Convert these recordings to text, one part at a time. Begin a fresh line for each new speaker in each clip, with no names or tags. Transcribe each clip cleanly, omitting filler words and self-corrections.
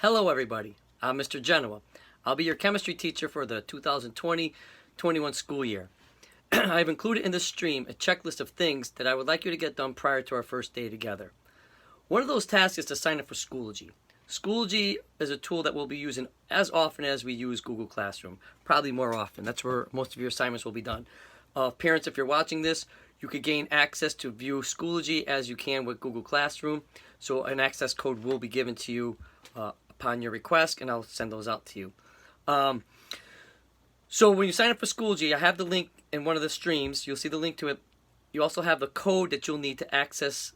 Hello everybody, I'm Mr. Genoa. I'll be your chemistry teacher for the 2020-21 school year. I've included in this stream a checklist of things that I would like you to get done prior to our first day together. One of those tasks is to sign up for Schoology. Schoology is a tool that we'll be using as often as we use Google Classroom, probably more often. That's where most of your assignments will be done. Parents, if you're watching this, you could gain access to view Schoology as you can with Google Classroom. So an access code will be given to you upon your request, and I'll send those out to you. So when you sign up for Schoology, I have the link in one of the streams. You'll see the link to it. You also have the code that you'll need to access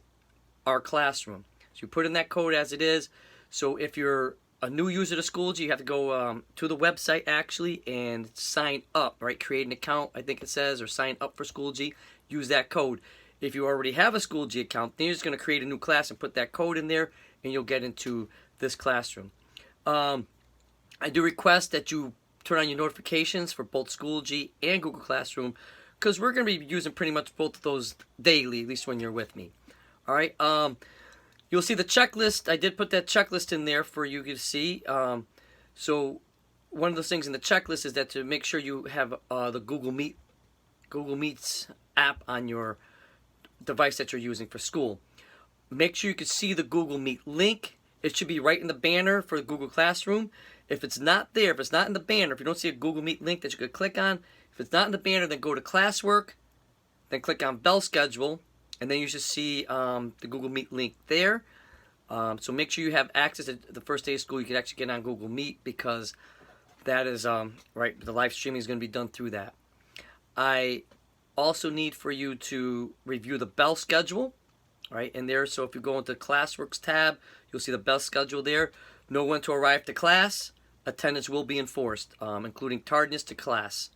our classroom. So you put in that code as it is. So if you're a new user to Schoology, you have to go to the website actually and sign up, right? Create an account, I think it says, or sign up for Schoology. Use that code. If you already have a Schoology account, then you're just going to create a new class and put that code in there, and you'll get into this classroom. I do request that you turn on your notifications for both Schoology and Google Classroom, because we're going to be using pretty much both of those daily, at least when you're with me. All right. You'll see the checklist. I did put that checklist in there for you to see. So one of those things in the checklist is that to make sure you have the Google Meets app on your device that you're using for school. Make sure you can see the Google Meet link. It should be right in the banner for Google Classroom. If it's not there, if it's not in the banner, if you don't see a Google Meet link that you could click on, if it's not in the banner, then go to Classwork, then click on Bell Schedule, and then you should see the Google Meet link there. So make sure you have access to the first day of school. You can actually get on Google Meet, because that is, right, the live streaming is going to be done through that. I also need for you to review the Bell Schedule, right, in there. So if you go into the Classworks tab, you'll see the Bell Schedule there. Know when to arrive to class. Attendance will be enforced, including tardiness to class.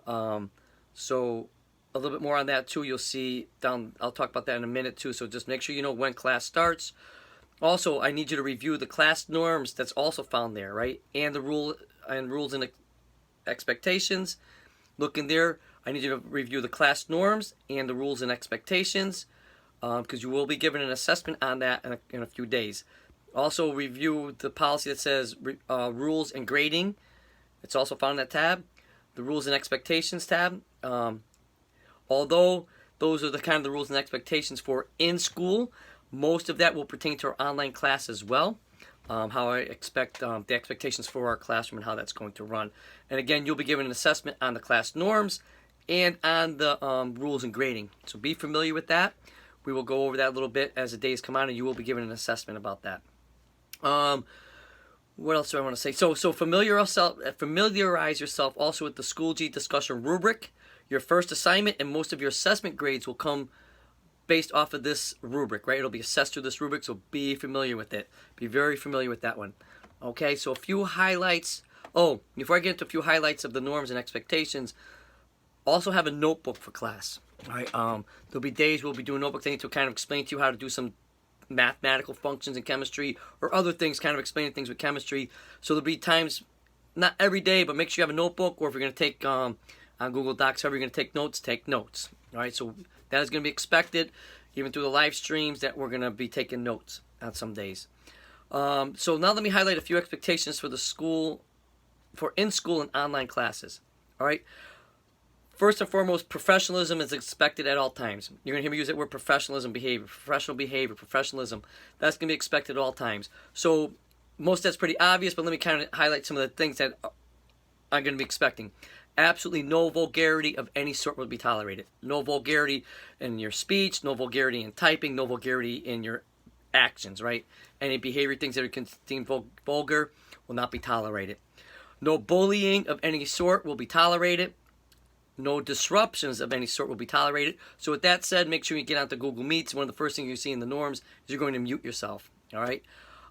So a little bit more on that too. You'll see down. I'll talk about that in a minute too. So just make sure you know when class starts. Also, I need you to review the class norms. That's also found there, right? And the rules and expectations. Look in there. I need you to review the class norms and the rules and expectations, because you will be given an assessment on that in a few days. Also review the policy that says rules and grading. It's also found in that tab. The rules and expectations tab. Although those are the kind of the rules and expectations for in school, most of that will pertain to our online class as well. How I expect the expectations for our classroom and how that's going to run. And again, you'll be given an assessment on the class norms and on the rules and grading. So be familiar with that. We will go over that a little bit as the days come on, and you will be given an assessment about that. What else do I want to say? So familiarize yourself also with the Schoology discussion rubric. Your first assignment and most of your assessment grades will come based off of this rubric, right? It'll be assessed through this rubric, so be familiar with it. Be very familiar with that one. Okay, so a few highlights. Oh, before I get into a few highlights of the norms and expectations, also have a notebook for class. All right, there'll be days we'll be doing notebooks. I need to kind of explain to you how to do some mathematical functions in chemistry or other things, kind of explaining things with chemistry. So there'll be times, not every day, but make sure you have a notebook, or if you're going to take on Google Docs, however you're going to take notes. All right, so that is going to be expected, even through the live streams, that we're going to be taking notes on some days. So now let me highlight a few expectations for in-school and online classes. All right. First and foremost, professionalism is expected at all times. You're going to hear me use that word professionalism, professional behavior, professionalism. That's going to be expected at all times. So most of that's pretty obvious, but let me kind of highlight some of the things that I'm going to be expecting. Absolutely no vulgarity of any sort will be tolerated. No vulgarity in your speech, no vulgarity in typing, no vulgarity in your actions, right? Any behavior, things that are considered vulgar will not be tolerated. No bullying of any sort will be tolerated. No disruptions of any sort will be tolerated. So with that said, make sure you get onto Google Meets. One of the first things you see in the norms is you're going to mute yourself. All right?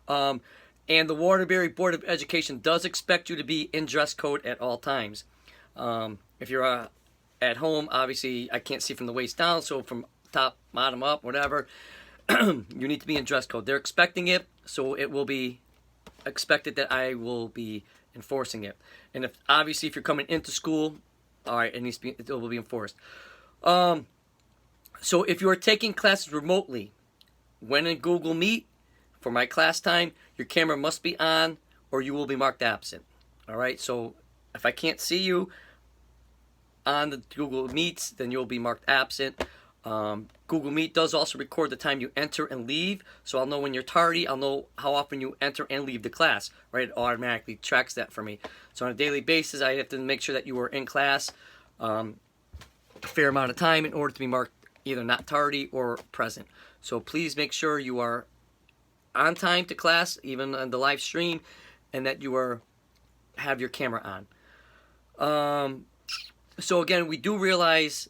And the Waterbury Board of Education does expect you to be in dress code at all times. If you're at home, obviously I can't see from the waist down, so from top, bottom up, whatever, you need to be in dress code. They're expecting it, so it will be expected that I will be enforcing it. And if you're coming into school, all right, it will be enforced. So if you are taking classes remotely, when in Google Meet, for my class time, your camera must be on or you will be marked absent. All right, so if I can't see you on the Google Meets, then you'll be marked absent. Google Meet does also record the time you enter and leave, so I'll know when you're tardy. I'll know how often you enter and leave the class, right? It automatically tracks that for me. So on a daily basis, I have to make sure that you are in class a fair amount of time in order to be marked either not tardy or present. So please make sure you are on time to class, even on the live stream, and that you have your camera on. So again, we do realize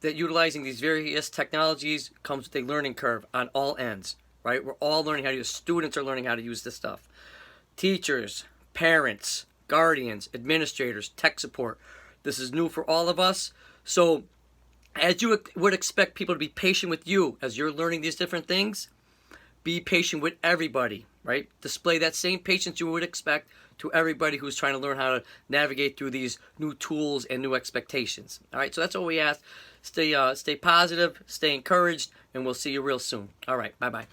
that utilizing these various technologies comes with a learning curve on all ends, right? We're all learning how to use. Students are learning how to use this stuff. Teachers, parents, guardians, administrators, tech support. This is new for all of us. So as you would expect people to be patient with you as you're learning these different things, be patient with everybody, right? Display that same patience you would expect to everybody who's trying to learn how to navigate through these new tools and new expectations. All right, so that's all we ask. Stay positive, stay encouraged, and we'll see you real soon. All right, bye-bye.